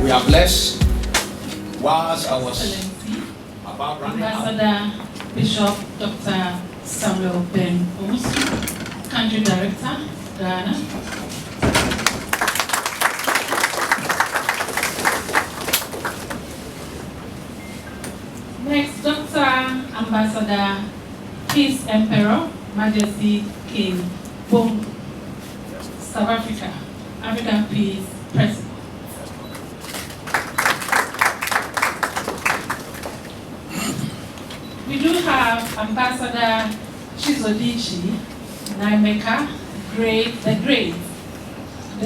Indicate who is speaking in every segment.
Speaker 1: We are blessed. Whilst I was about running
Speaker 2: Ambassador Bishop Dr. Samuel Ben Omus, Country Director, Ghana. Next, Dr. Ambassador Peace Emperor, Majesty King Boom, South Africa, African Peace President. We do have Ambassador Chizodichi Naimeka, the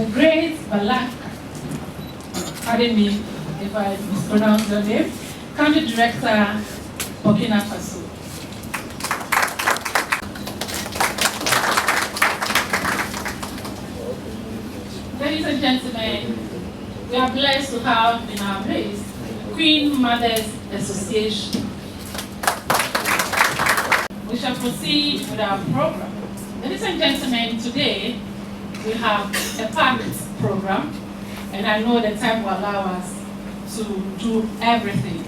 Speaker 2: great Balaka. Pardon me if I mispronounce your name. Country Director, Burkina Faso. Ladies and gentlemen, we are blessed to have in our midst Queen Mothers Association. We shall proceed with our program. Ladies and gentlemen, today we have a packed program, and I know the time will allow us to do everything.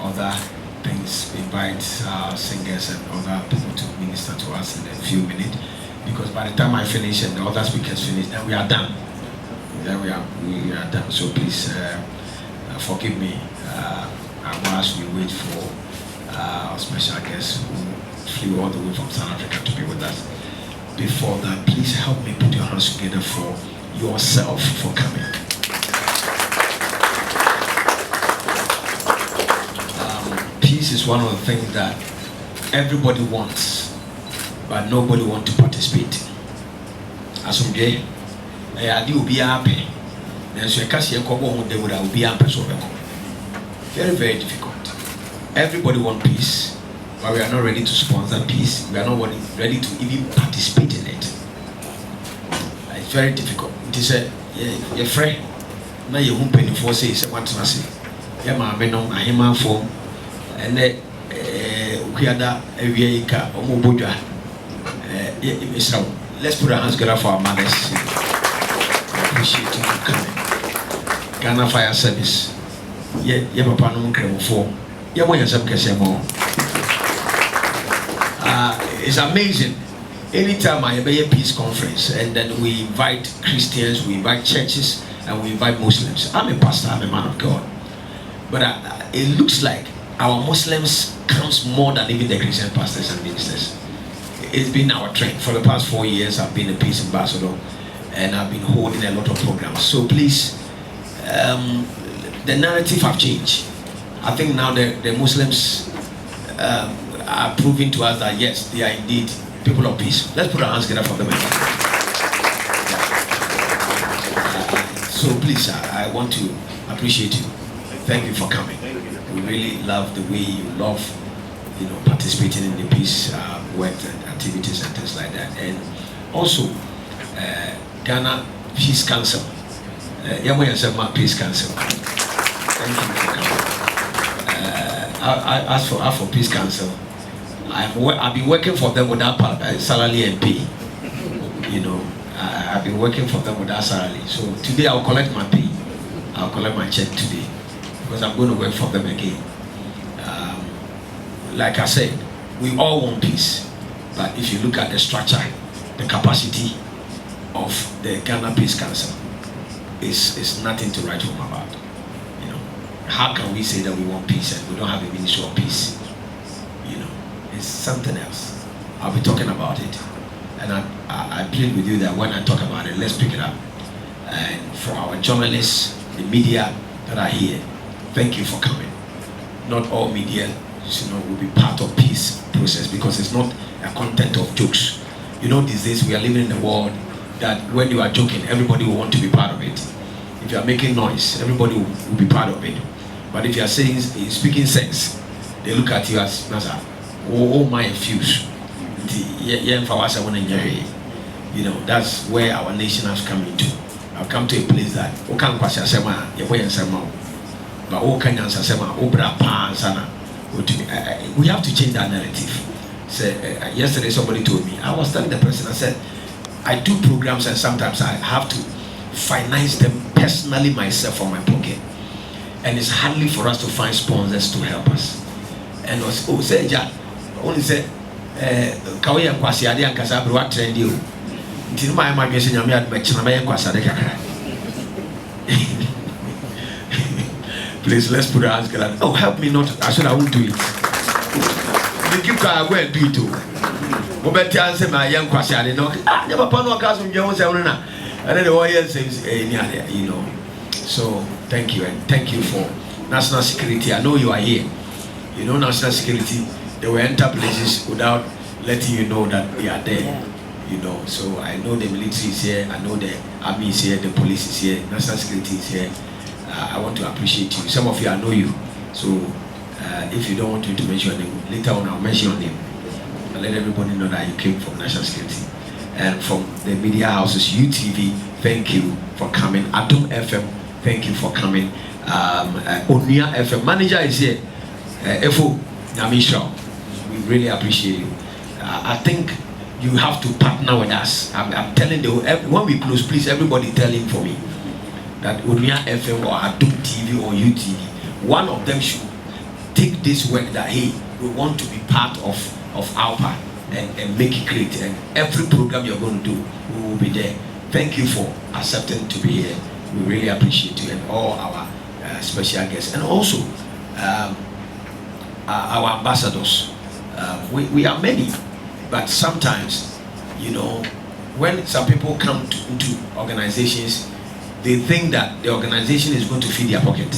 Speaker 1: Other things, invite singers and other people to minister to us in a few minutes, because by the time I finish and the other speakers finish, then we are done. Then we are done. So please forgive me whilst we wait for our special guest who flew all the way from South Africa to be with us. Before that, please help me put your hands together for yourself for coming. Peace is one of the things that everybody wants, but nobody wants to participate. Asumje, adi obi ape. Nanso ekasi ekobo ho de wura obi ape so beko. Very, very difficult. Everybody wants peace, but we are not ready to sponsor peace. We are not ready to even participate in it. It's very difficult. It is a friend. Na ye hu penifo say is what na say. Ye ma me no ahema fo ene ukuyada ewieka omobodwa let's put our hands together for our mothers. Appreciate you coming. Ghana Fire Service. Ye papa no nkremfo. Ye mo yasam kese mo. It's amazing. Anytime I have a peace conference and then we invite Christians, we invite churches, and we invite Muslims. I'm a pastor, I'm a man of God. But it looks like our Muslims comes more than even the Christian pastors and ministers. It's been our trend. For the past 4 years, I've been a peace ambassador and I've been holding a lot of programs. So please, the narrative have changed. I think now the Muslims are proving to us that yes, they are indeed people of peace. Let's put our hands together for them. So please, I want to appreciate you. Thank you for coming. We really love the way you love, participating in the peace worked and activities and things like that. And also, Ghana Peace Council. Peace Council. Thank you for coming. As for Peace Council, I've been working for them without salary and pay. You know, I've been working for them without salary. So today I'll collect my pay. I'll collect my check today because I'm going to work for them again. Like I said, we all want peace, but if you look at the structure, the capacity of the Ghana Peace Council is nothing to write home about. You know, how can we say that we want peace and we don't have a ministry of peace? You know, it's something else. I'll be talking about it, and I plead with you that when I talk about it, let's pick it up. And for our journalists, the media that are here, thank you for coming. Not all media, will be part of peace process because it's not a content of jokes. You know, these days we are living in a world that when you are joking, everybody will want to be part of it. If you are making noise, everybody will be part of it. But if you are speaking sense, they look at you as oh my fuse. You know, that's where our nation has come into. I've come to a place that we have to change that narrative. So, yesterday somebody told me, I was telling the person, I said, I do programs and sometimes I have to finance them personally myself from my pocket. And it's hardly for us to find sponsors to help us. And I was, say, ja, only say, Kawai and Kwasiadi and Casabro, what trend you? Until my imagination, I'm at Machinamay and Kwasadeka. Please, let's put our hands together. Oh, help me not. I won't do it. You keep quiet, well, do it too. But answer my young Kwasiadi, no, never put no cars from Jones, and then the warrior says, you know. So, thank you, and thank you for national security. I know you are here. You know, national security, they will enter places without letting you know that they are there. You know, so I know the military is here, I know the army is here, the police is here, national security is here. I want to appreciate you. Some of you, I know you. So, if you don't want me to mention your name, later on I'll mention your name. I'll let everybody know that you came from national security. And from the media houses, UTV, thank you for coming. Atom FM, thank you for coming. Onia FM, manager is here. Efo Namisha, we really appreciate you. I think you have to partner with us. I'm telling you, when we close, please everybody tell him for me that Onia FM or Atom TV or UTV, one of them should take this work that hey, we want to be part of Iawpa and make it great. And every program you're going to do, we will be there. Thank you for accepting to be here. We really appreciate you and all our special guests, and also our ambassadors. We are many, but sometimes, you know, when some people come into organizations, they think that the organization is going to feed their pocket.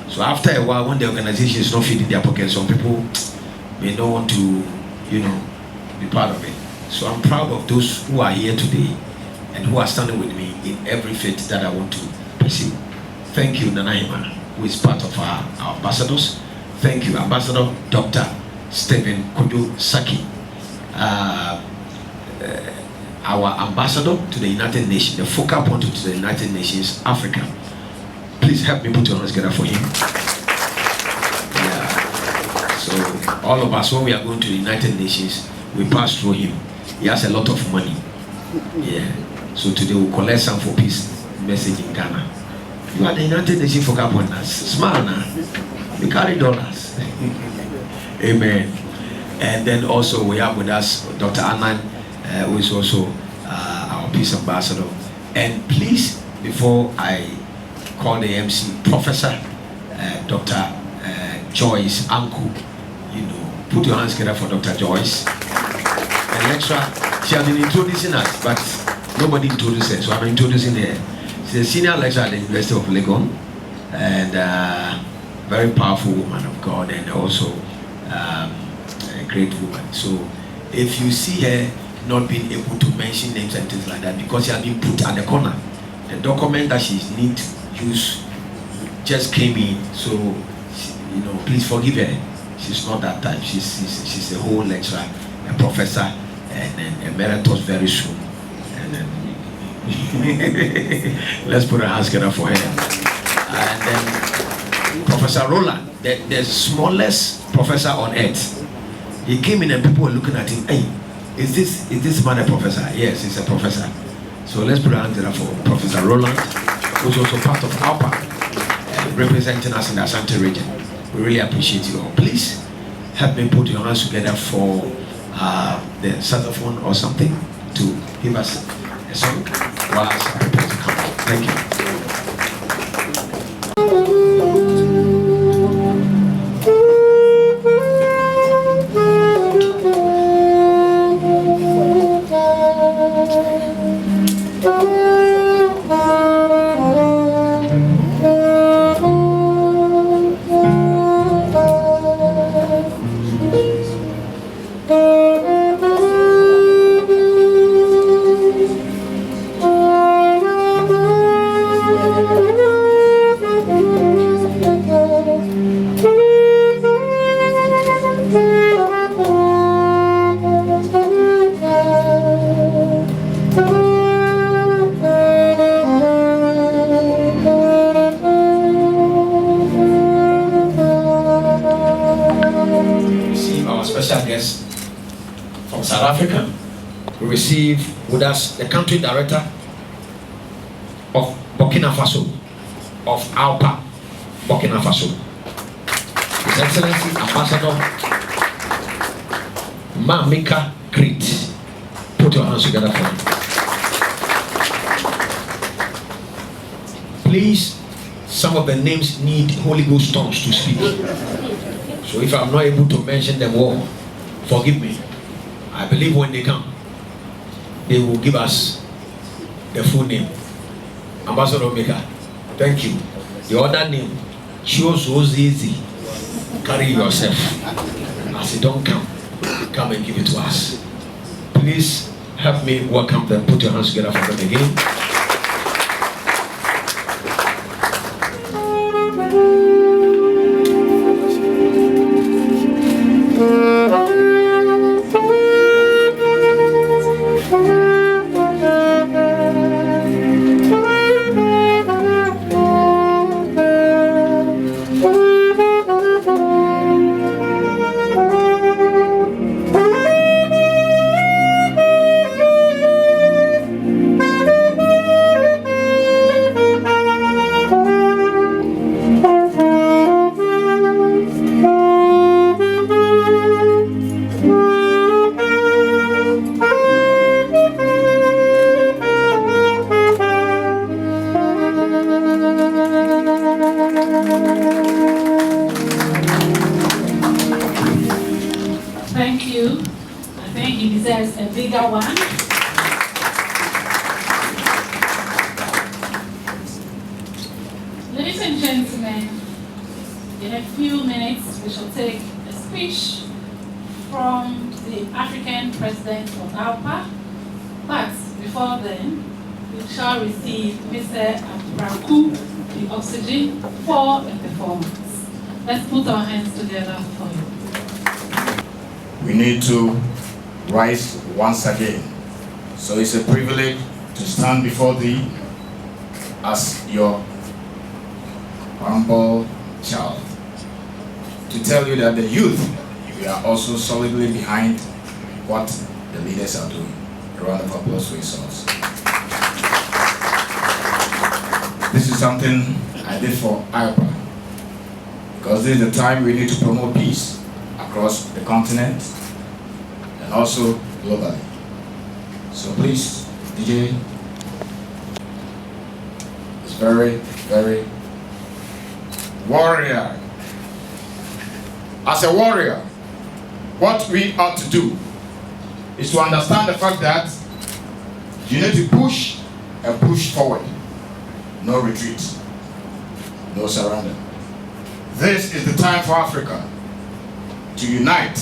Speaker 1: So after a while, when the organization is not feeding their pocket, some people may not want to, you know, be part of it. So I'm proud of those who are here today and who are standing with me in every faith that I want to pursue. Thank you, Nanaima, who is part of our ambassadors. Thank you, Ambassador Dr. Stephen Kodo Saki, our ambassador to the United Nations, the focal point to the United Nations, Africa. Please help me put your hands together for him. Yeah. So all of us, when we are going to the United Nations, we pass through him. He has a lot of money. Yeah. So today we'll collect some for peace message in Ghana. You are the United Nations focal point. Smile now. We carry dollars. Amen. And then also we have with us Dr. Anan, who is also our peace ambassador. And please, before I call the MC, Professor Dr. Joyce Anku, you know, put your hands together for Dr. Joyce. And lecturer, she has been introducing us, but nobody introduced her, so I'm introducing her. She's a senior lecturer at the University of Legon, and very powerful woman of God, and also a great woman. So if you see her not being able to mention names and things like that, because she has been put at the corner, the document that she needs to use just came in, so she, you know, please forgive her. She's not that type. She's a whole lecturer, a professor and emeritus very soon. And then let's put our hands together for him. And then Professor Roland, the smallest professor on earth. He came in and people were looking at him. Hey, is this man a professor? Yes, he's a professor. So let's put our hands together for Professor Roland, who's also part of Iawpa, representing us in the Asante region. We really appreciate you all. Please help me put your hands together for the saxophone or something to give us a song while I prepare to come. Thank you. From South Africa, we receive with us the country director of Burkina Faso, of Iawpa, Burkina Faso, His Excellency Ambassador Mamika Great. Put your hands together for him. Please, some of the names need Holy Ghost tongues to speak. So if I'm not able to mention them all, forgive me. I believe when they come, they will give us the full name. Ambassador Mika, thank you. The other name, shows so easy. Carry yourself. As you don't come and give it to us. Please help me welcome them. Put your hands together for them again.
Speaker 2: Thank you. I think he deserves a bigger one. Ladies and gentlemen, in a few minutes we shall take a speech from the African president of Iawpa. But before then, we shall receive Mr. Abraku, the oxygen, for a performance. Let's put our hands together for you.
Speaker 3: We need to rise once again. So it's a privilege to stand before thee as your humble child. To tell you that the youth, we are also solidly behind what the leaders are doing. A round of applause for yourselves. This is something I did for Iawpa, because this is the time we need to promote peace across the continent and also globally. So please, DJ, it's very, very warrior. As a warrior, what we ought to do is to understand the fact that you need to push and push forward. No retreat, no surrender. This is the time for Africa to unite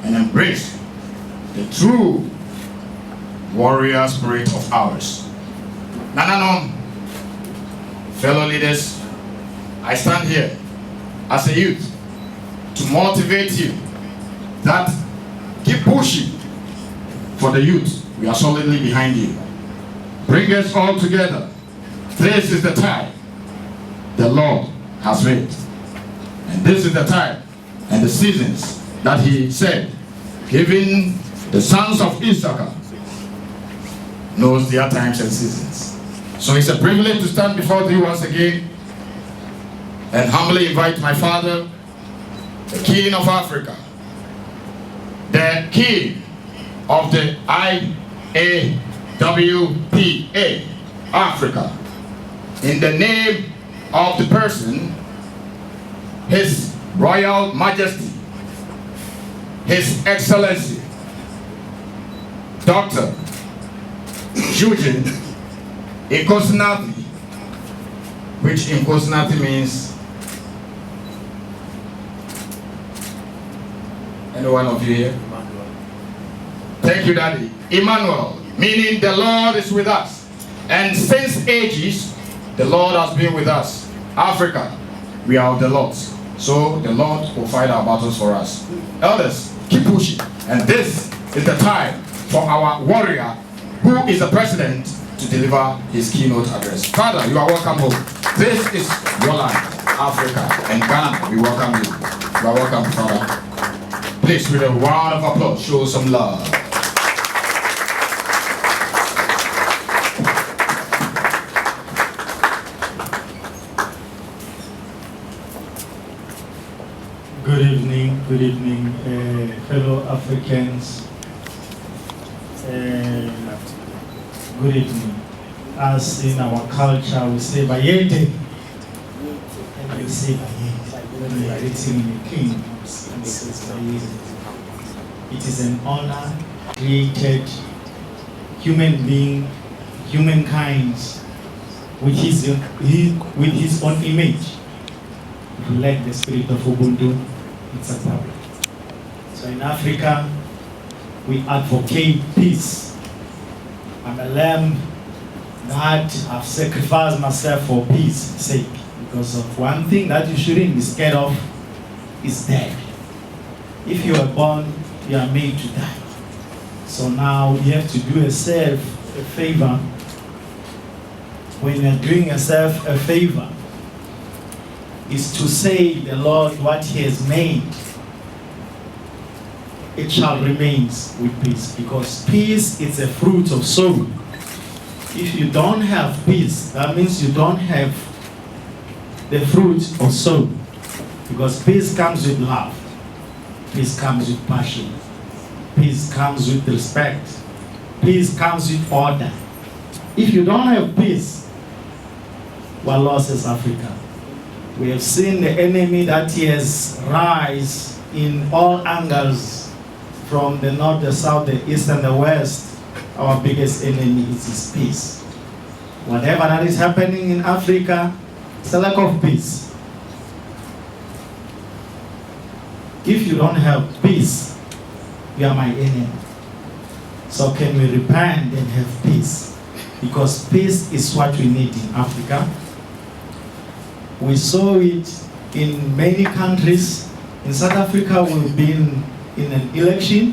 Speaker 3: and embrace the true warrior spirit of ours. Nananom, fellow leaders, I stand here as a youth to motivate you that keep pushing for the youth. We are solidly behind you. Bring us all together. This is the time the Lord has made. And this is the time and the seasons that he said, giving the sons of Issachar knows their times and seasons. So it's a privilege to stand before you once again and humbly invite my father, the King of Africa, the King of the IAWPA, Africa, in the name of the person, His Royal Majesty, His Excellency, Dr. Eugene Nkosinathi, which Nkosinathi means, any one of you here? Thank you, Daddy. Emmanuel, meaning the Lord is with us. And since ages, the Lord has been with us. Africa, we are of the Lord's. So the Lord will fight our battles for us. Elders, keep pushing. And this is the time for our warrior, who is the president, to deliver his keynote address. Father, you are welcome home. This is your land, Africa, and Ghana. We welcome you. You are welcome, Father. Please, with a round of applause, show some love.
Speaker 4: Good evening, fellow Africans. Good evening. As in our culture, we say Bayete, and we say Bayete. When we are eating in the kingdoms, and we say Bayete. It is an honor created human being, humankind, with his own image. If you like the spirit of Ubuntu, it's a problem. So in Africa, we advocate peace. I'm a lamb that have sacrificed myself for peace sake. Because of one thing that you shouldn't be scared of is death. If you are born, you are made to die. So now you have to do yourself a favor. When you're doing yourself a favor, is to say the Lord what he has made, it shall remain with peace, because peace is a fruit of sorrow. If you don't have peace, that means you don't have the fruit of sorrow, because peace comes with love, peace comes with passion, peace comes with respect, peace comes with order. If you don't have peace, we're lost as Africa. We have seen the enemy that he has rise in all angles, from the north, the south, the east, and the west. Our biggest enemy is his peace. Whatever that is happening in Africa, it's a lack of peace. If you don't have peace, you are my enemy. So can we repent and have peace? Because peace is what we need in Africa. We saw it in many countries. In South Africa, we've been in an election,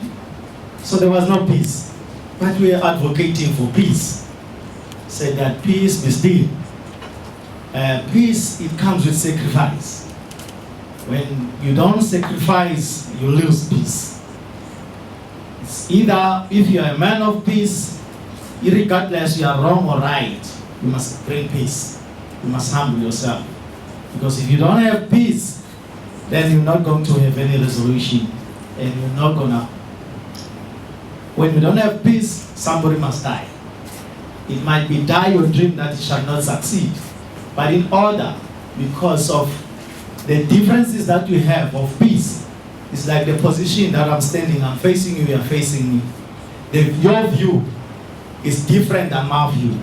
Speaker 4: so there was no peace. But we are advocating for peace. Said that peace be still. Peace, it comes with sacrifice. When you don't sacrifice, you lose peace. It's either, if you are a man of peace, regardless you are wrong or right, you must bring peace. You must humble yourself. Because if you don't have peace, then you're not going to have any resolution. And you're not gonna, when you don't have peace, somebody must die. It might be die your dream that it shall not succeed. But in order, because of the differences that we have of peace, it's like the position that I'm standing, I'm facing you, you're facing me. Your view is different than my view.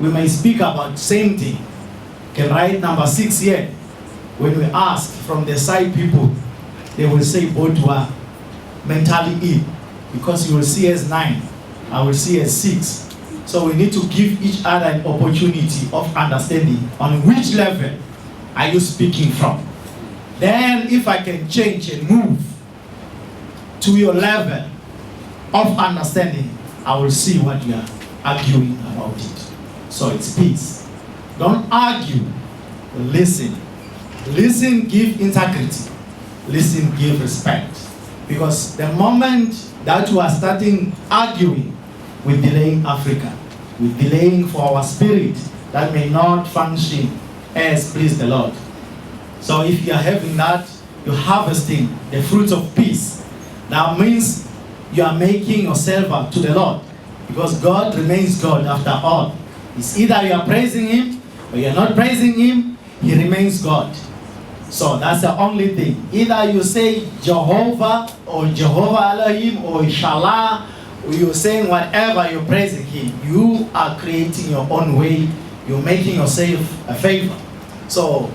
Speaker 4: We may speak about same thing. Can write number 6 here. When we ask from the side people, they will say both were mentally ill, because you will see as 9, I will see as 6. So we need to give each other an opportunity of understanding on which level are you speaking from. Then if I can change and move to your level, of understanding, I will see what you are arguing about it. So it's peace. Don't argue, listen. Listen, give integrity. Listen, give respect. Because the moment that we are starting arguing, we're delaying Africa. We're delaying for our spirit that may not function as please the Lord. So if you are having that, you're harvesting the fruits of peace. That means you are making yourself up to the Lord. Because God remains God after all. It's either you are praising Him or you are not praising Him, He remains God. So that's the only thing. Either you say Jehovah or Jehovah Elohim or Inshallah, or you're saying whatever, you're praising Him. You are creating your own way. You're making yourself a favor. So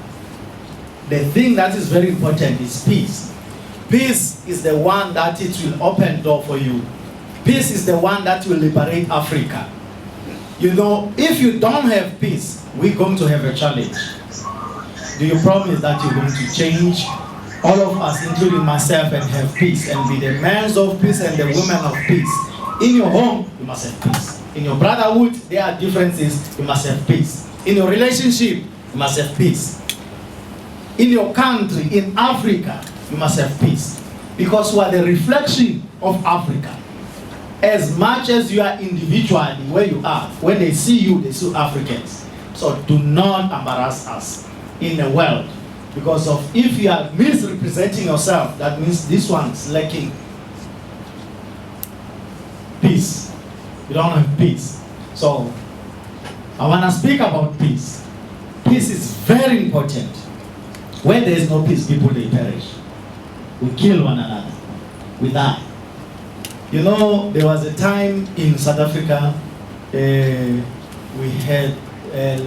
Speaker 4: the thing that is very important is peace. Peace is the one that it will open door for you. Peace is the one that will liberate Africa. You know, if you don't have peace, we're going to have a challenge. Do you promise that you're going to change all of us, including myself, and have peace and be the men of peace and the women of peace? In your home, you must have peace. In your brotherhood, there are differences, you must have peace. In your relationship, you must have peace. In your country, in Africa, you must have peace. Because we are the reflection of Africa. As much as you are individually where you are, when they see you, they see Africans. So do not embarrass us in the world. Because of if you are misrepresenting yourself, that means this one's lacking peace. You don't have peace. So I want to speak about peace. Peace is very important. Where there is no peace, people they perish. We kill one another. We die. You know, there was a time in South Africa, we had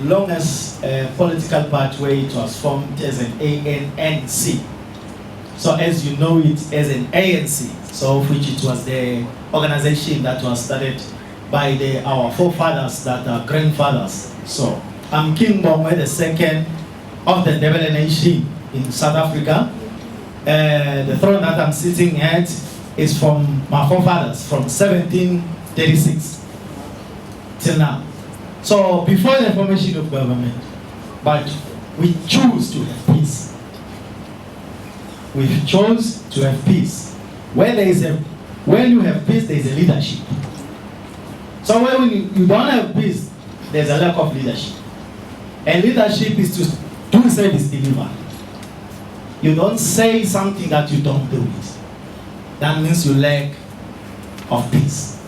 Speaker 4: longest political part where it was formed as an ANC. So as you know it as an ANC, so of which it was the organization that was started by our forefathers that are grandfathers. So I'm King Bongwe II of the Ndebele Nation in South Africa. The throne that I'm sitting at is from my forefathers from 1736 till now. So before the formation of government, but we choose to have peace. We chose to have peace. When you have peace, there is a leadership. So when you don't have peace, there's a lack of leadership. And leadership is to do service deliver. You don't say something that you don't do it. That means you lack of peace.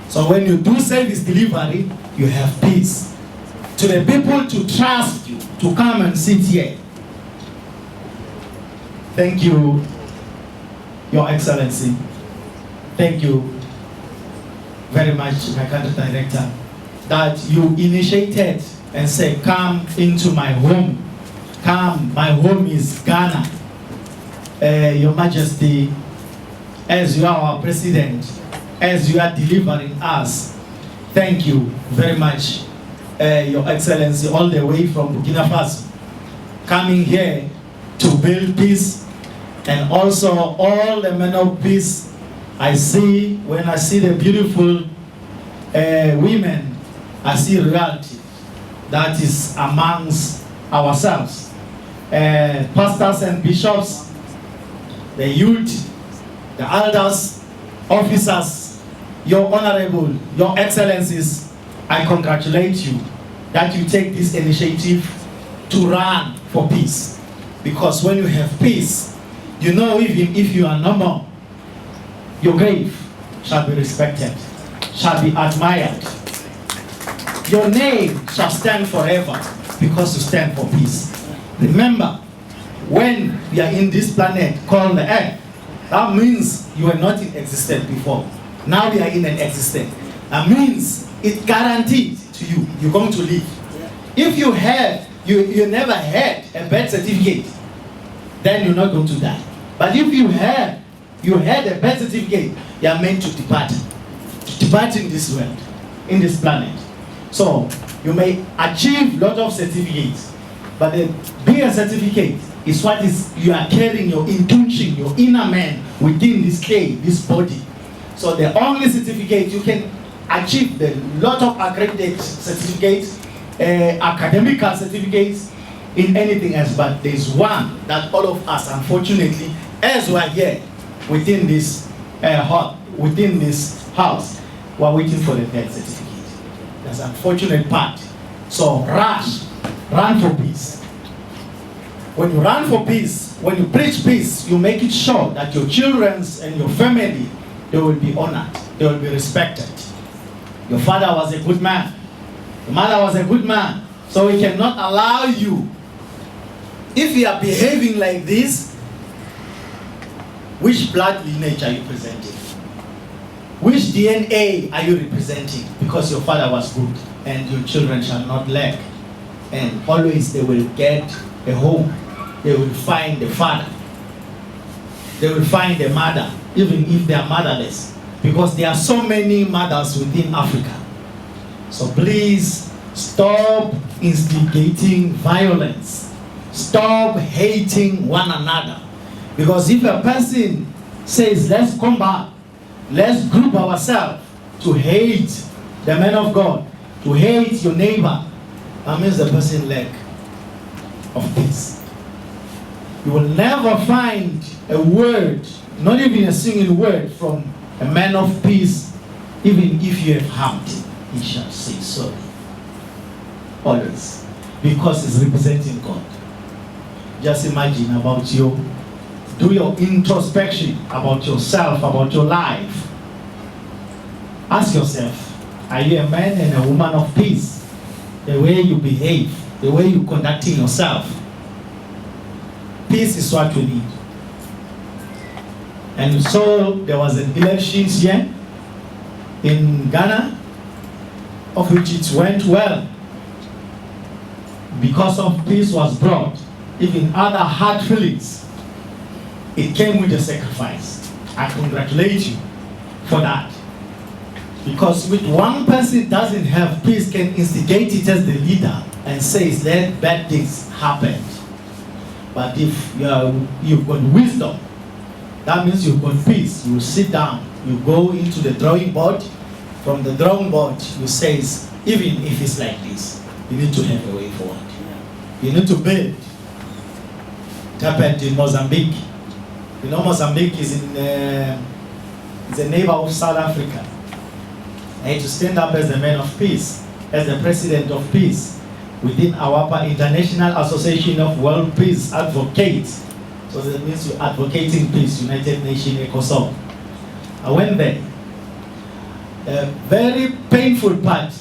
Speaker 4: So when you do service delivery, you have peace. To the people to trust you, to come and sit here. Thank you, Your Excellency. Thank you very much, my country director, that you initiated and said, come into my home. Come, my home is Ghana. Your Majesty, as you are our president, as you are delivering us, thank you very much, Your Excellency, all the way from Burkina Faso, coming here to build peace, and also all the men of peace. I see, when I see the beautiful women, I see reality that is amongst ourselves. Pastors and bishops, the youth, the elders, officers, your honorable, your excellencies, I congratulate you that you take this initiative to run for peace. Because when you have peace, you know even if you are no more, your grave shall be respected, shall be admired. Your name shall stand forever because you stand for peace. Remember, when we are in this planet called the Earth, that means you were not in existence before. Now we are in an existence. That means it's guaranteed to you, you're going to live. If you have, you never had a birth certificate, then you're not going to die. But if you had a birth certificate, you are meant to depart in this world, in this planet. So you may achieve a lot of certificates, but the bigger certificate is what is you are carrying your intuition, your inner man within this clay, this body. So the only certificate you can achieve, the lot of accredited certificates, academical certificates in anything else, but there's one that all of us, unfortunately, as we are here within this hall, within this house, we're waiting for the death certificate. That's an unfortunate part. So run for peace. When you run for peace, when you preach peace, you make it sure that your children and your family, they will be honored, they will be respected. Your father was a good man. Your mother was a good man. So we cannot allow you, if you are behaving like this, which blood lineage are you presenting? Which DNA are you representing? Because your father was good and your children shall not lack. And always they will get a home. They will find the father. They will find the mother, even if they are motherless. Because there are so many mothers within Africa. So please stop instigating violence. Stop hating one another. Because if a person says, let's come back, let's group ourselves to hate the man of God, to hate your neighbor, that means the person lack of peace. You will never find a word, not even a single word from a man of peace, even if you have harmed him, he shall say sorry. Always. Because it's representing God. Just imagine about you. Do your introspection about yourself, about your life. Ask yourself, are you a man and a woman of peace? The way you behave, the way you conducting yourself. Peace is what we need. And so there was an election here in Ghana, of which it went well. Because of peace was brought, even other hard feelings, it came with a sacrifice. I congratulate you for that. Because with one person doesn't have peace, can instigate it as the leader and says, let bad things happen. But if you've got wisdom, that means you've got peace. You sit down, you go into the drawing board. From the drawing board, you say, even if it's like this, you need to have a way forward. You need to build. It happened in Mozambique. You know, Mozambique is in is a neighbor of South Africa. I had to stand up as the man of peace, as the president of peace within Iawpa International Association of World Peace Advocates. So that means you're advocating peace, United Nations ECOSOC. I went there. A very painful part,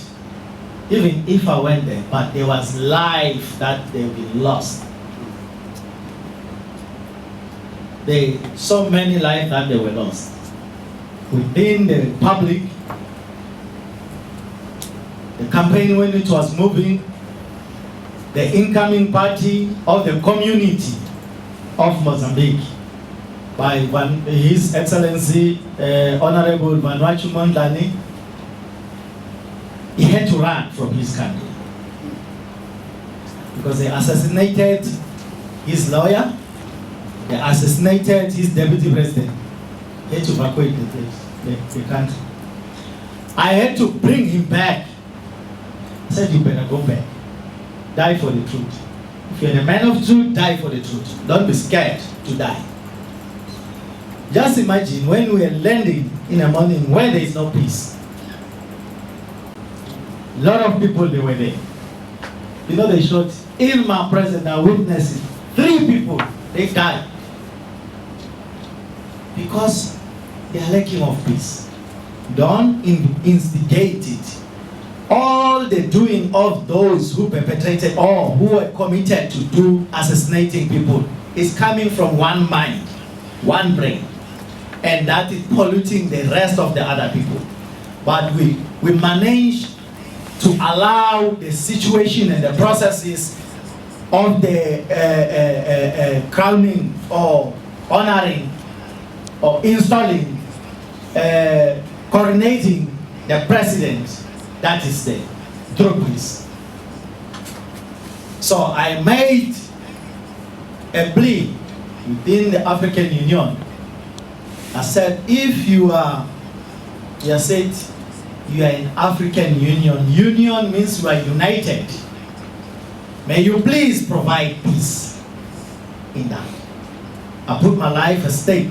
Speaker 4: even if I went there, but there was life that they will lost. So many lives that they were lost. Within the public, the campaign when it was moving, the incoming party of the community of Mozambique by His Excellency Honorable Vanuatu Mondlane, he had to run from his country because they assassinated his lawyer, they assassinated his deputy president. He had to evacuate the place, the country. I had to bring him back. I said, you better go back. Die for the truth. If you're a man of truth, die for the truth. Don't be scared to die. Just imagine when we are landing in a morning where there is no peace. A lot of people, they were there. You know, they shot Irma present and witnesses. 3 people, they died. Because they are lacking of peace. Don't instigate it. All the doing of those who perpetrated or who were committed to do assassinating people is coming from one mind, one brain. And that is polluting the rest of the other people. But we manage to allow the situation and the processes of the crowning or honoring or installing, coronating the president. That is the through peace. So I made a plea within the African Union. I said, if you are You said you are in African Union. Union means we are united. May you please provide peace in that. I put my life at stake.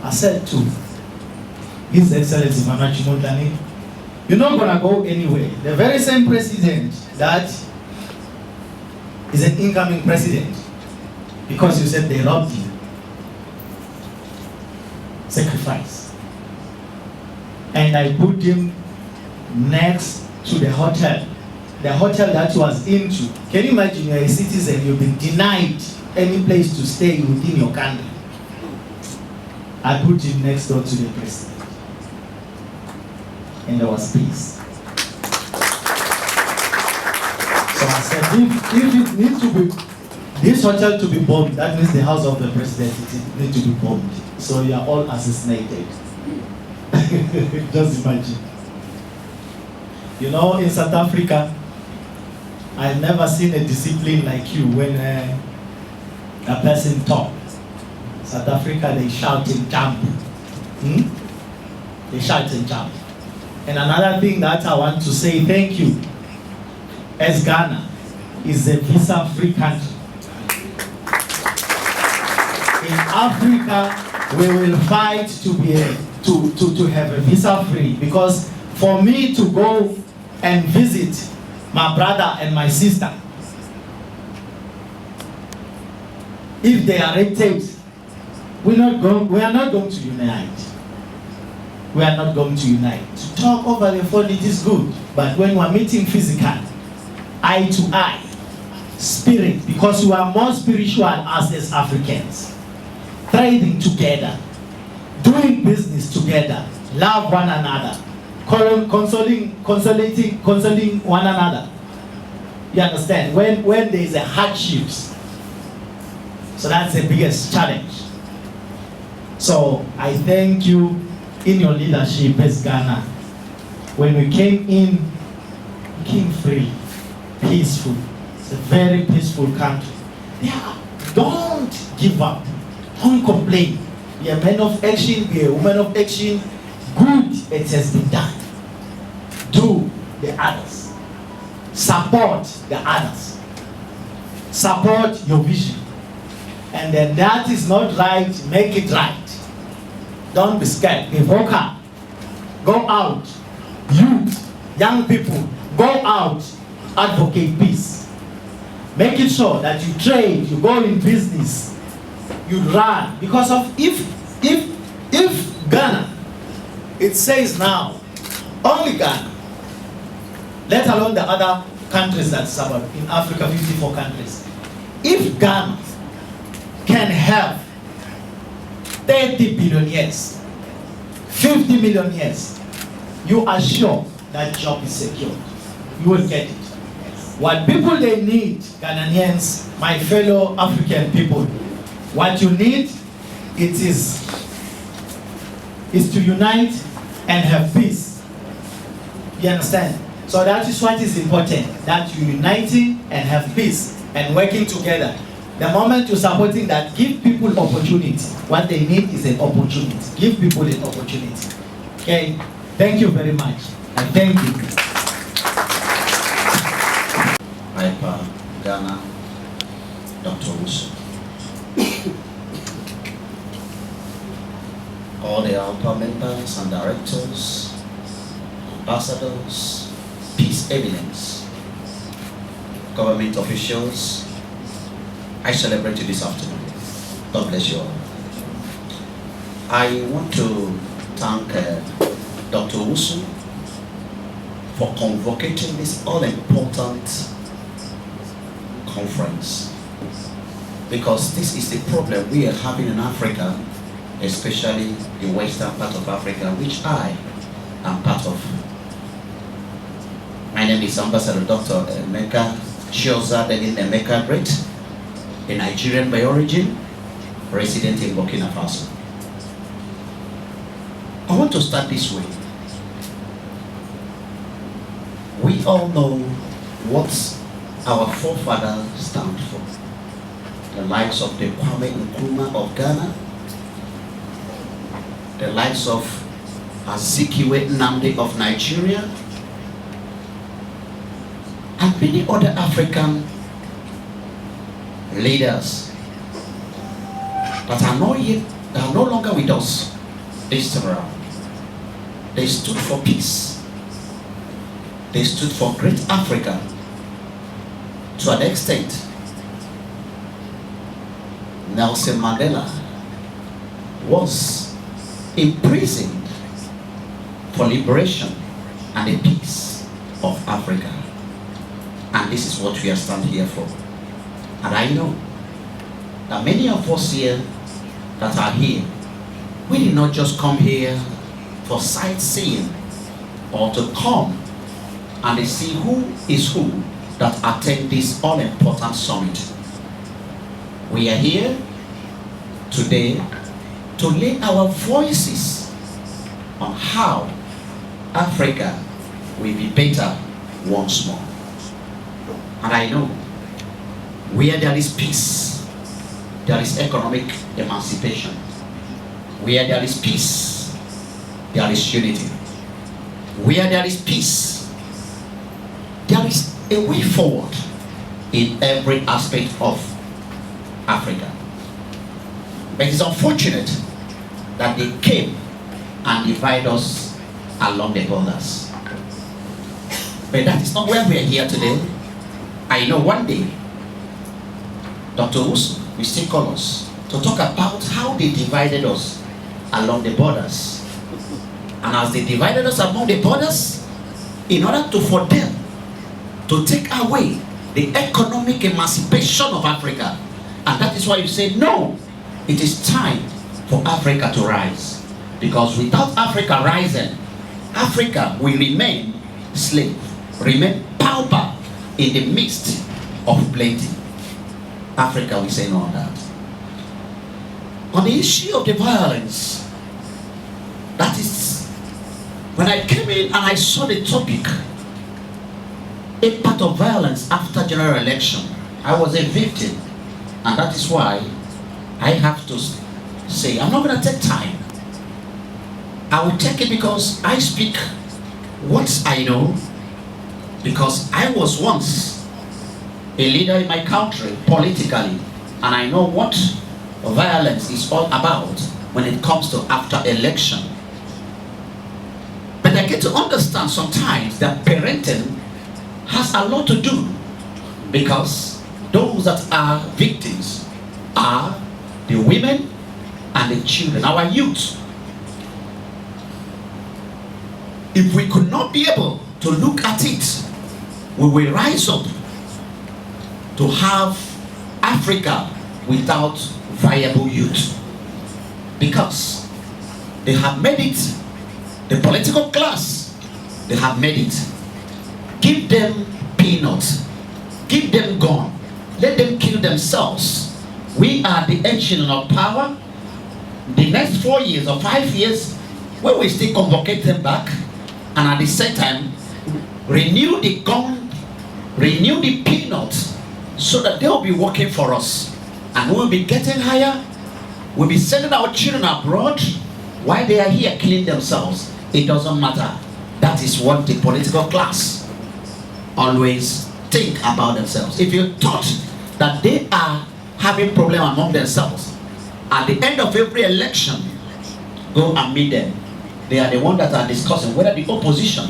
Speaker 4: I said to His Excellency Manachi Montani, you're not gonna go anywhere. The very same president that is an incoming president, because you said they robbed you. Sacrifice. And I put him next to the hotel that was into. Can you imagine you're a citizen, you've been denied any place to stay within your country? I put him next door to the president. And there was peace. So I said, if it needs to be, this hotel to be bombed, that means the house of the president needs to be bombed. So you are all assassinated. Just imagine. You know, in South Africa, I've never seen a discipline like you when a person talks. South Africa, they shout and jump. They shout and jump. And another thing that I want to say thank you, as Ghana is a visa-free country. In Africa, we will fight to be to have a visa-free, because for me to go and visit my brother and my sister, if they are red-taped, we are not going to unite. We are not going to unite. To talk over the phone, it is good, but when we are meeting physically, eye to eye, spirit, because we are more spiritual as Africans, trading together, doing business together, love one another, consoling one another. You understand? When there is a hardships, so that's the biggest challenge. So I thank you in your leadership as Ghana. When we came in, we came free, peaceful. It's a very peaceful country. Yeah, don't give up. Don't complain. Be a man of action, be a woman of action. Good, it has been done. Do the others. Support the others. Support your vision. And then that is not right, make it right. Don't be scared, be vocal. Go out. Youth, young people, go out, advocate peace. Make it sure that you trade, you go in business, you run. Because of if Ghana, it says now, only Ghana, let alone the other countries that's about in Africa, 54 countries. If Ghana can have 30 billion years, 50 million years, you are sure that job is secured. You will get it. What people they need, Ghanaians, my fellow African people, what you need, it is to unite and have peace. You understand? So that is what is important, that you uniting and have peace and working together. The moment you're supporting that, give people opportunity. What they need is an opportunity. Give people an opportunity. Okay? Thank you very much. And thank you.
Speaker 5: Iawpa, Ghana, Dr. Wusu. All the Iawpa members and directors, ambassadors, peace eminence, government officials, I celebrate you this afternoon. God bless you all. I want to thank Dr. Wusu for convoking this all-important conference, because this is the problem we are having in Africa, especially the western part of Africa, which I am part of. My name is Ambassador Dr. Emeka Chioza Denin Emeka Great, a Nigerian by origin, resident in Burkina Faso. I want to start this way. We all know what our forefathers stand for. The likes of the Kwame Nkrumah of Ghana, the likes of Azikiwe Nnamdi of Nigeria, and many other African leaders that are no longer with us this time around. They stood for peace. They stood for great Africa to an extent. Nelson Mandela was imprisoned for liberation and the peace of Africa. And this is what we are standing here for. And I know that many of us here that are here, we did not just come here for sightseeing or to come and see who is who that attend this all-important summit. We are here today to lay our voices on how Africa will be better once more. And I know where there is peace, there is economic emancipation. Where there is peace, there is unity. Where there is peace, there is a way forward in every aspect of Africa. But it's unfortunate that they came and divided us along the borders. But that is not where we are here today. I know one day Dr. Usu will still call us to talk about how they divided us along the borders. And as they divided us along the borders, in order for them to take away the economic emancipation of Africa. And that is why you say, no, it is time for Africa to rise. Because without Africa rising, Africa will remain slave, remain pauper in the midst of plenty. Africa will say no on that. On the issue of the violence, that is, when I came in and I saw the topic, impact of violence after general election, I was a victim. And that is why I have to say, I'm not going to take time. I will take it because I speak what I know, because I was once a leader in my country politically, and I know what violence is all about when it comes to after election. But I get to understand sometimes that parenting has a lot to do, because those that are victims are the women and the children, our youth. If we could not be able to look at it, we will rise up to have Africa without viable youth. Because they have made it, the political class, they have made it. Give them peanuts, give them gun, let them kill themselves. We are the engine of power. The next 4 years or 5 years, we will still convocate them back, and at the same time, renew the gun, renew the peanuts, so that they will be working for us. And we will be getting higher. We'll be sending our children abroad while they are here killing themselves. It doesn't matter. That is what the political class always think about themselves. If you thought that they are having problem among themselves, at the end of every election, go and meet them. They are the ones that are discussing whether the opposition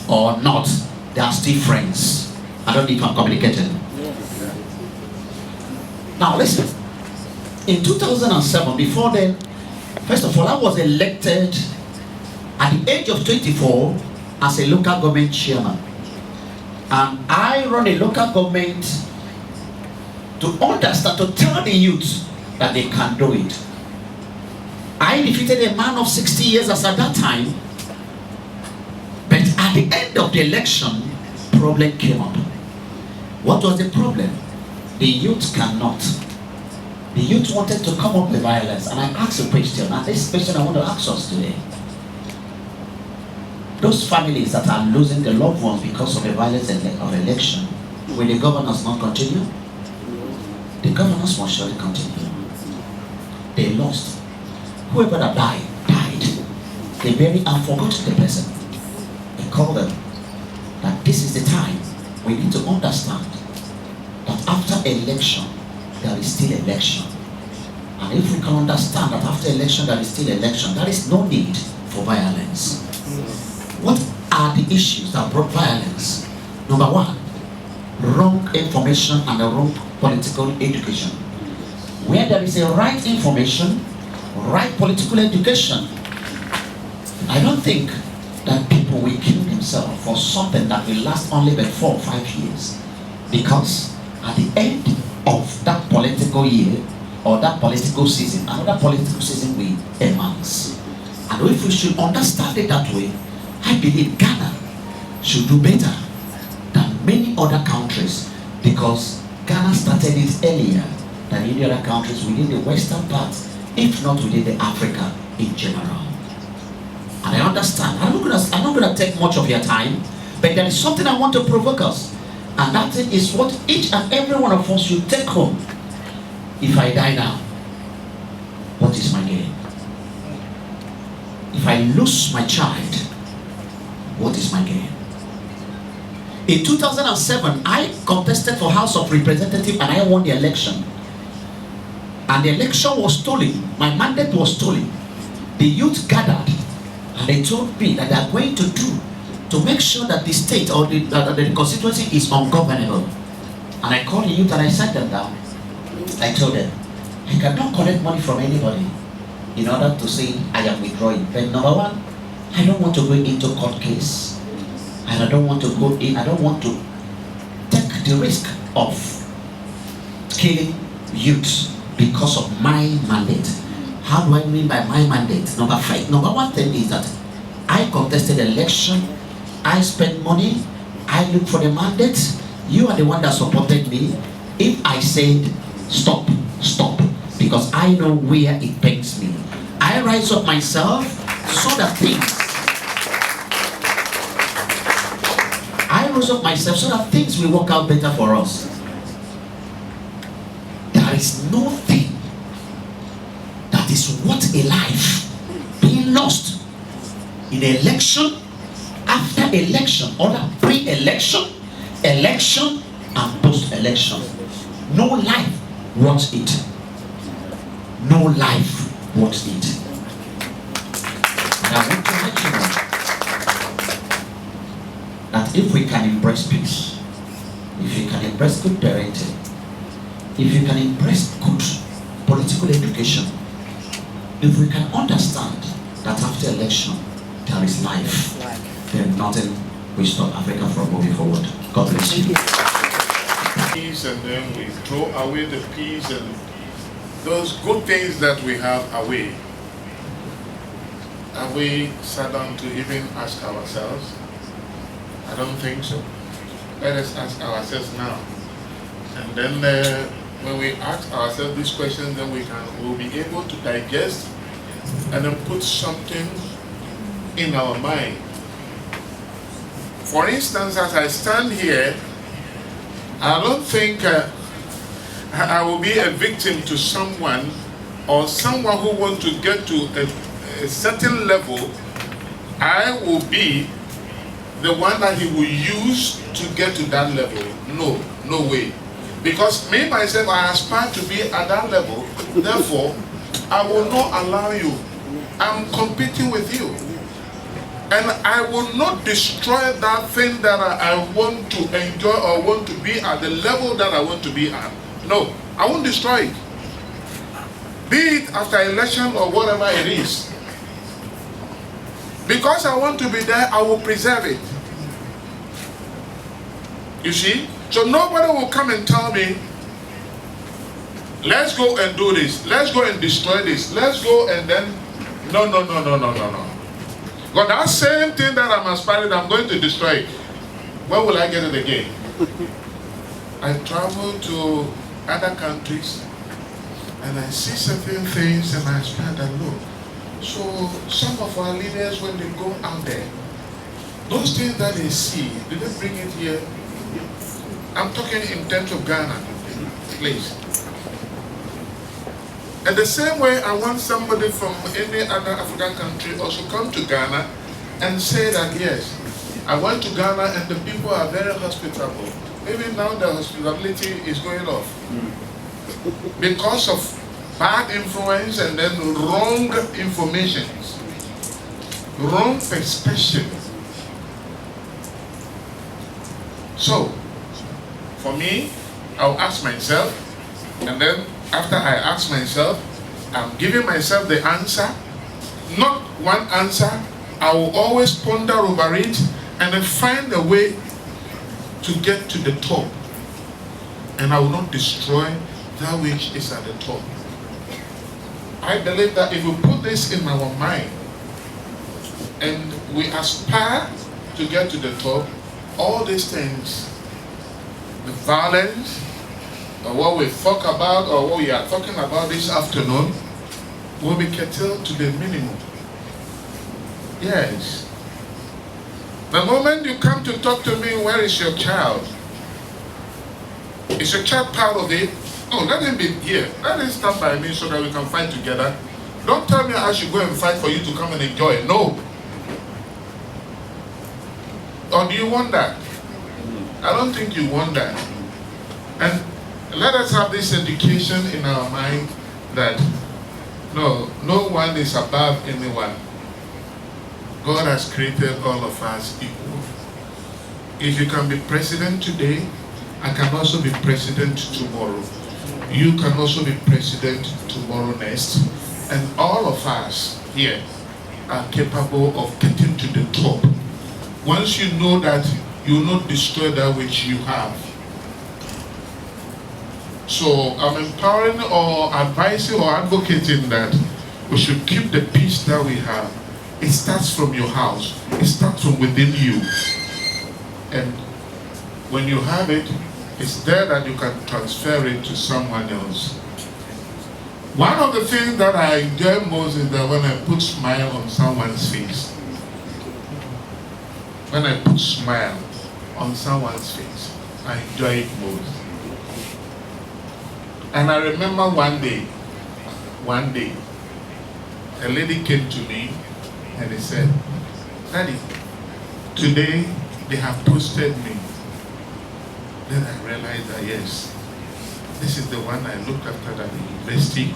Speaker 5: or not, they are still friends. I don't know if I'm communicating. Yes. Now listen, in 2007, before then, first of all, I was elected at the age of 24 as a local government chairman. And I run a local government to understand, to tell the youth that they can do it. I defeated a man of 60 years as at that time, but at the end of the election, problem came up. What was the problem? The youth cannot. The youth wanted to come up with violence, and I asked a question, and this question I want to ask us today. Those families that are losing their loved ones because of the violence of election, will the governors not continue? The governors must surely continue. They lost. Whoever that died, died. They buried and forgot the person. I called them that this is the time we need to understand that after election, there is still election. And if we can understand that after election, there is still election, there is no need for violence. What are the issues that brought violence? Number one, wrong information and a wrong political education. Where there is a right information, right political education, I don't think that people will kill themselves for something that will last only about 4 or 5 years. Because at the end of that political year or that political season, another political season will emerge. And if we should understand it that way, I believe Ghana should do better than many other countries, because Ghana started it earlier than any other countries within the western part, if not within the Africa in general. And I understand. I'm not going to take much of your time, but there is something I want to provoke us, and that thing is what each and every one of us should take home. If I die now, what is my gain? If I lose my child, what is my gain? In 2007, I contested for House of Representatives and I won the election. And the election was stolen. My mandate was stolen. The youth gathered and they told me that they are going to do to make sure that the state or the constituency is ungovernable. And I called the youth and I sat them down. I told them, I cannot collect money from anybody in order to say I am withdrawing. But number one, I don't want to go into court case. And I don't want to go in, I don't want to take the risk of killing youth because of my mandate. How do I mean by my mandate? Number one thing is that I contested the election, I spent money, I looked for the mandate. You are the one that supported me. If I said stop, stop, because I know where it pains me. I rise up myself so that things will work out better for us. There is no thing that is worth a life being lost in election, after election, or pre-election, election, and post-election. No life worth it. No life worth it. And I want to let you know that if we can embrace peace, if you can embrace good parenting, if you can embrace good political education, if we can understand that after election there is life, then nothing will stop Africa from moving forward. God bless you.
Speaker 6: Peace, and then we throw away the peace and those good things that we have away. Have we sat down to even ask ourselves? I don't think so. Let us ask ourselves now. And then when we ask ourselves these questions, then we'll be able to digest and then put something in our mind. For instance, as I stand here, I don't think I will be a victim to someone or someone who wants to get to a certain level. I will be the one that he will use to get to that level. No way. Because me, myself, I aspire to be at that level. Therefore, I will not allow you. I'm competing with you. And I will not destroy that thing that I want to enjoy or want to be at the level that I want to be at. No, I won't destroy it. Be it after election or whatever it is. Because I want to be there, I will preserve it. You see? So nobody will come and tell me, let's go and do this. Let's go and destroy this. Let's go and then, no. But that same thing that I'm aspiring, I'm going to destroy it. Where will I get it again? I travel to other countries and I see certain things and I aspire that look. So some of our leaders, when they go out there, those things that they see, do they bring it here? I'm talking in terms of Ghana, please. And the same way I want somebody from any other African country also come to Ghana and say that yes, I went to Ghana and the people are very hospitable. Even now the hospitality is going off. Because of bad influence and then wrong information, wrong perspective. So, for me, I'll ask myself, and then after I ask myself, I'm giving myself the answer, not one answer. I will always ponder over it and then find a way to get to the top. And I will not destroy that which is at the top. I believe that if we put this in our mind and we aspire to get to the top, all these things, the violence, or what we talk about, or what we are talking about this afternoon, will be curtailed to the minimum. Yes. The moment you come to talk to me, where is your child? Is your child part of it? Oh, let him be here. Let him stand by me so that we can fight together. Don't tell me I should go and fight for you to come and enjoy it. No. Or do you want that? I don't think you want that. And let us have this education in our mind that no one is above anyone. God has created all of us equal. If you can be president today, I can also be president tomorrow. You can also be president tomorrow next. And all of us here are capable of getting to the top. Once you know that, you will not destroy that which you have. So I'm empowering or advising or advocating that we should keep the peace that we have. It starts from your house. It starts from within you. And when you have it, it's there that you can transfer it to someone else. One of the things that I enjoy most is that when I put smile on someone's face. When I put smile on someone's face, I enjoy it most. And I remember one day, a lady came to me and he said, "Daddy, today they have posted me." Then I realized that yes, this is the one I looked after at the university,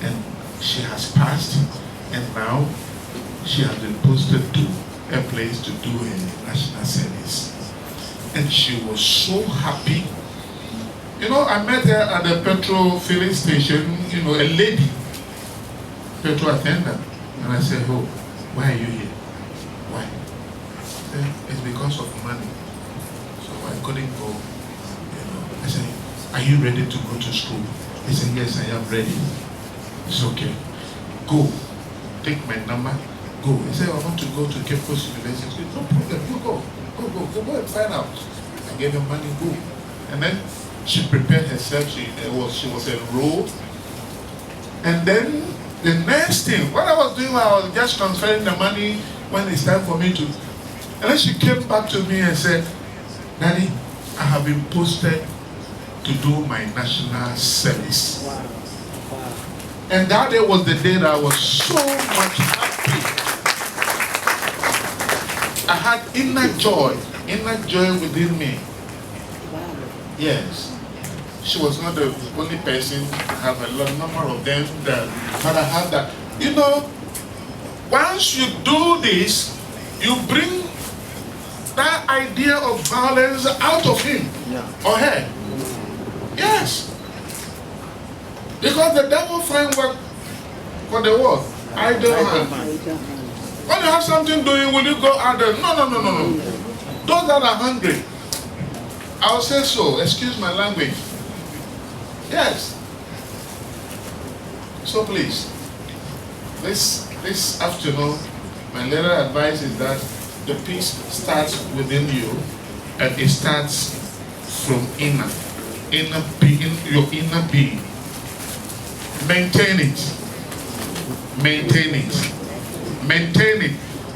Speaker 6: and she has passed, and now she has been posted to a place to do a national service. And she was so happy. You know, I met her at the petrol filling station, you know, a lady, petrol attendant. And I said, "Oh, why are you here? Why?" She said, "It's because of money. So I couldn't go." You know, I said, "Are you ready to go to school?" He said, "Yes, I am ready." It's okay. Go. Take my number. Go. He said, "I want to go to Cape Coast University." "No problem. You go. Go and find out." I gave him money. Go. And then she prepared herself. She was enrolled. And then the next thing, what I was doing, I was just transferring the money when it's time for me to. And then she came back to me and said, "Daddy, I have been posted to do my national service." Wow. And that day was the day that I was so much happy. I had inner joy within me. Yes. She was not the only person. I have a lot number of them that, but I have that. You know, once you do this, you bring that idea of violence out of him or her. Yes. Because the devil finds work for the world. Idle hand. When you have something doing, will you go out there? No. Those that are hungry, I'll say so. Excuse my language. Yes. So please, this afternoon, my little advice is that the peace starts within you, and it starts from inner being, your inner being. Maintain it.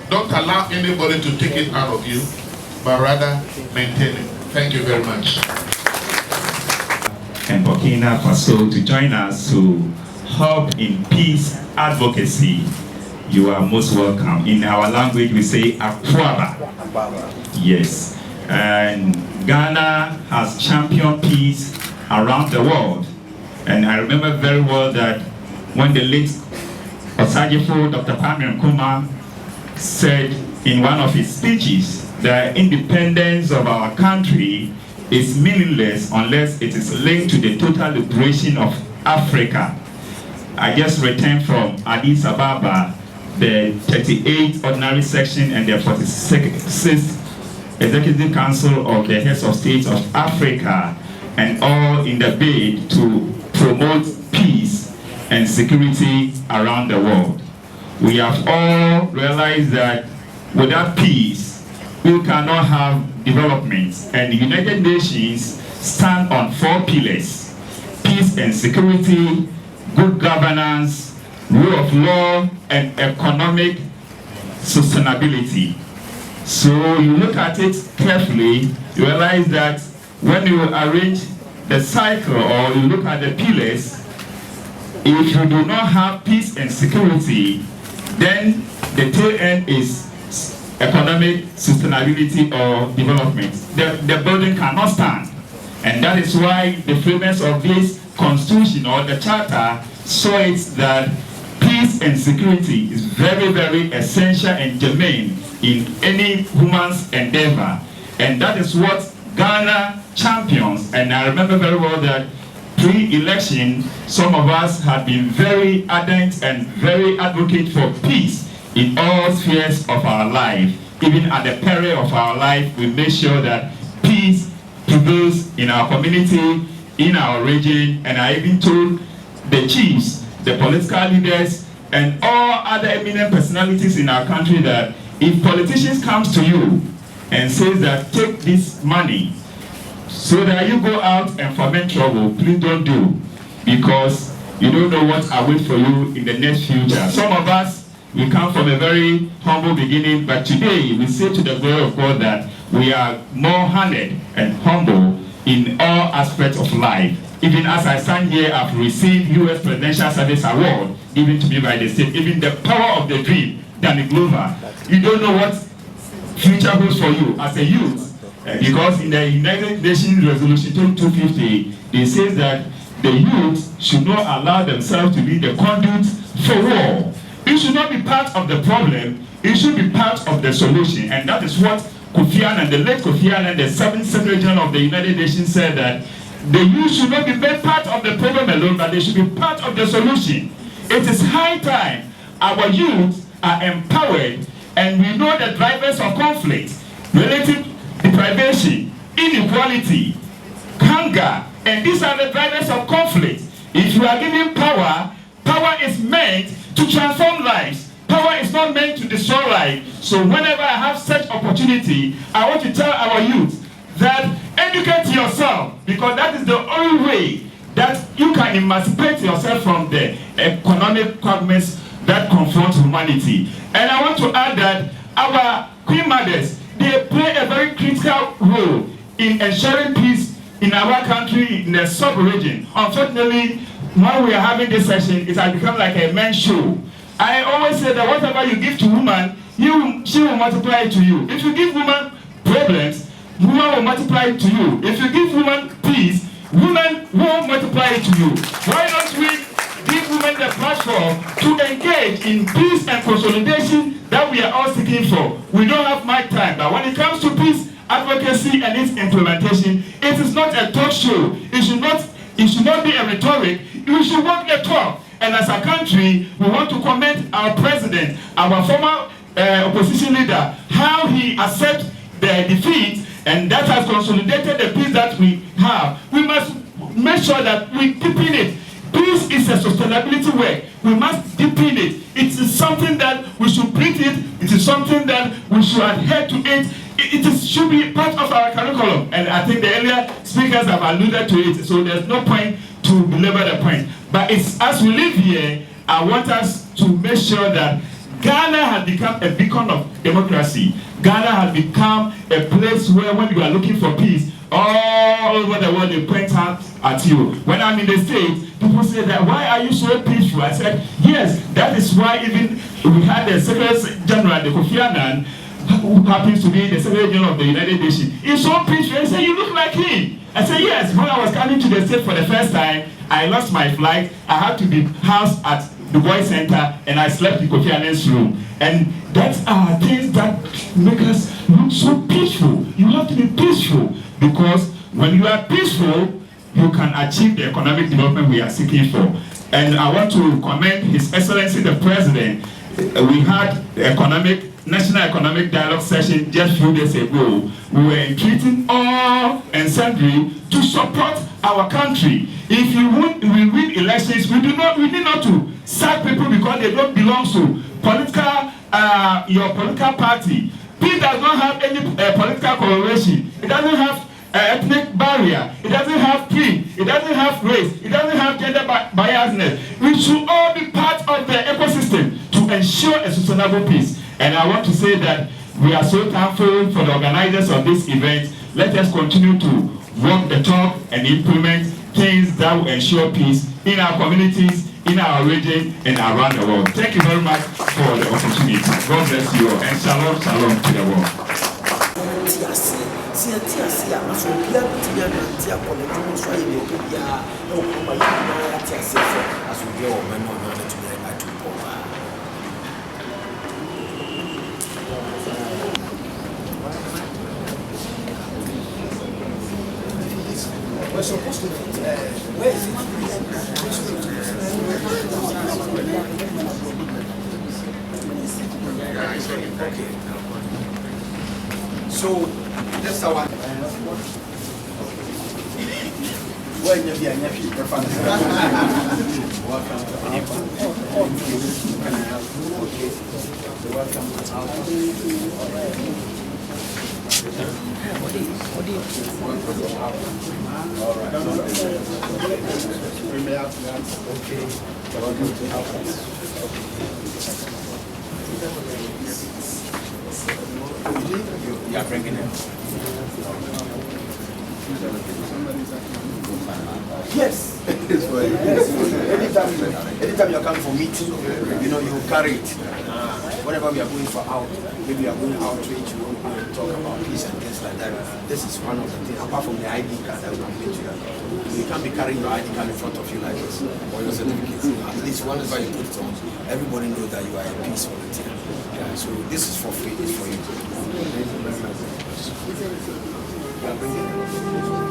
Speaker 6: Don't allow anybody to take it out of you, but rather maintain it. Thank you very much.
Speaker 7: And Burkina Faso to join us to hub in peace advocacy, you are most welcome. In our language, we say Akwaba. Yes. And Ghana has championed peace around the world. And I remember very well that when the late Osajifo, Dr. Kwame Nkrumah, said in one of his speeches that independence of our country is meaningless unless it is linked to the total liberation of Africa. I just returned from Addis Ababa, the 38th Ordinary Section and the 46th Executive Council of the Heads of States of Africa, and all in the bid to promote peace and security around the world. We have all realized that without peace, we cannot have development. And the United Nations stand on 4 pillars: peace and security, good governance, rule of law, and economic sustainability. So you look at it carefully, you realize that when you arrange the cycle or you look at the pillars, if you do not have peace and security, then the tail end is economic sustainability or development. The building cannot stand. And that is why the framers of this constitution or the charter saw it that peace and security is very, very essential and germane in any human's endeavor. And that is what Ghana champions. And I remember very well that pre-election, some of us had been very ardent and very advocate for peace in all spheres of our life. Even at the peril of our life, we make sure that peace prevails in our community, in our region. And I even told the chiefs, the political leaders, and all other eminent personalities in our country that if politicians comes to you and says that take this money so that you go out and foment trouble, please don't do, because you don't know what awaits for you in the next future. Some of us, we come from a very humble beginning, but today we say to the glory of God that we are more honored and humble in all aspects of life. Even as I stand here, I've received U.S. Presidential Service Award given to me by the state. Even the power of the dream, Danny Glover. You don't know what future holds for you as a youth. Because in the United Nations Resolution 250, they say that the youth should not allow themselves to be the conduit for war. It should not be part of the problem, it should be part of the solution. And that is what Kofi Annan, the late Kofi Annan, the 7th Secretary General of the United Nations, said, that the youth should not be made part of the problem alone, but they should be part of the solution. It is high time our youth are empowered, and we know the drivers of conflict, relative deprivation, inequality, hunger, and these are the drivers of conflict. If you are given power, power is meant to transform lives. Power is not meant to destroy life. So whenever I have such opportunity, I want to tell our youth that educate yourself, because that is the only way that you can emancipate yourself from the economic quagmires that confront humanity. And I want to add that our queen mothers, they play a very critical role in ensuring peace in our country, in the sub-region. Unfortunately, when we are having this session, it has become like a men's show. I always say that whatever you give to woman, she will multiply it to you. If you give woman problems, woman will multiply it to you. If you give woman peace, women will multiply it to you. Why don't we give women the platform to engage in peace and consolidation that we are all seeking for? We don't have much time, but when it comes to peace, advocacy and its implementation, it is not a talk show. It should not be a rhetoric. We should walk the talk. And as a country, we want to commend our president, our former opposition leader, how he accepts the defeat, and that has consolidated the peace that we have. We must make sure that we deepen it. Peace is a sustainability work. We must deepen it. It is something that we should breathe it. It is something that we should adhere to it. It should be part of our curriculum. And I think the earlier speakers have alluded to it, so there's no point to belabor the point. But it's, as we live here, I want us to make sure that Ghana has become a beacon of democracy. Ghana has become a place where when you are looking for peace, all over the world they point out at you. When I'm in the States, people say that, why are you so peaceful? I said, yes, that is why even we had the Secretary General, the Kofi Annan, who happens to be the Secretary General of the United Nations. He's so peaceful. He said, you look like him. I said, yes, when I was coming to the States for the first time, I lost my flight. I had to be housed at the Boys Center, and I slept in Kofi Annan's room. And that's our things that make us look so peaceful. You have to be peaceful, because when you are peaceful, you can achieve the economic development we are seeking for. And I want to commend His Excellency the President. We had the National Economic Dialogue session just a few days ago. We were entreating all and sundry to support our country. If you we win elections, we need not to sack people because they don't belong to your political party. Peace does not have any political coloration. It doesn't have ethnic barrier. It doesn't have creed. It doesn't have race. It doesn't have gender biasness. We should all be part of the ecosystem to ensure a sustainable peace. And I want to say that we are so thankful for the organizers of this event. Let us continue to walk the talk and implement things that will ensure peace in our communities, in our region, and around the world. Thank you very much for the opportunity. God bless you all, and shalom, shalom to the world.
Speaker 8: We're supposed to where is it? Okay. So that's our when you be a nephew, all right. Okay. Welcome to Iawpa. You are bringing it. Yes. Anytime you are coming for meeting, you carry it. Whenever we are going for out, maybe we are going outreach, we will talk about peace and things like that. This is one of the things, apart from the ID card that we can get you. You can't be carrying your ID card in front of you like this, or your certificate. At least whenever you put it on, everybody knows that you are a peace volunteer. Yeah, so this is for free, it's for you.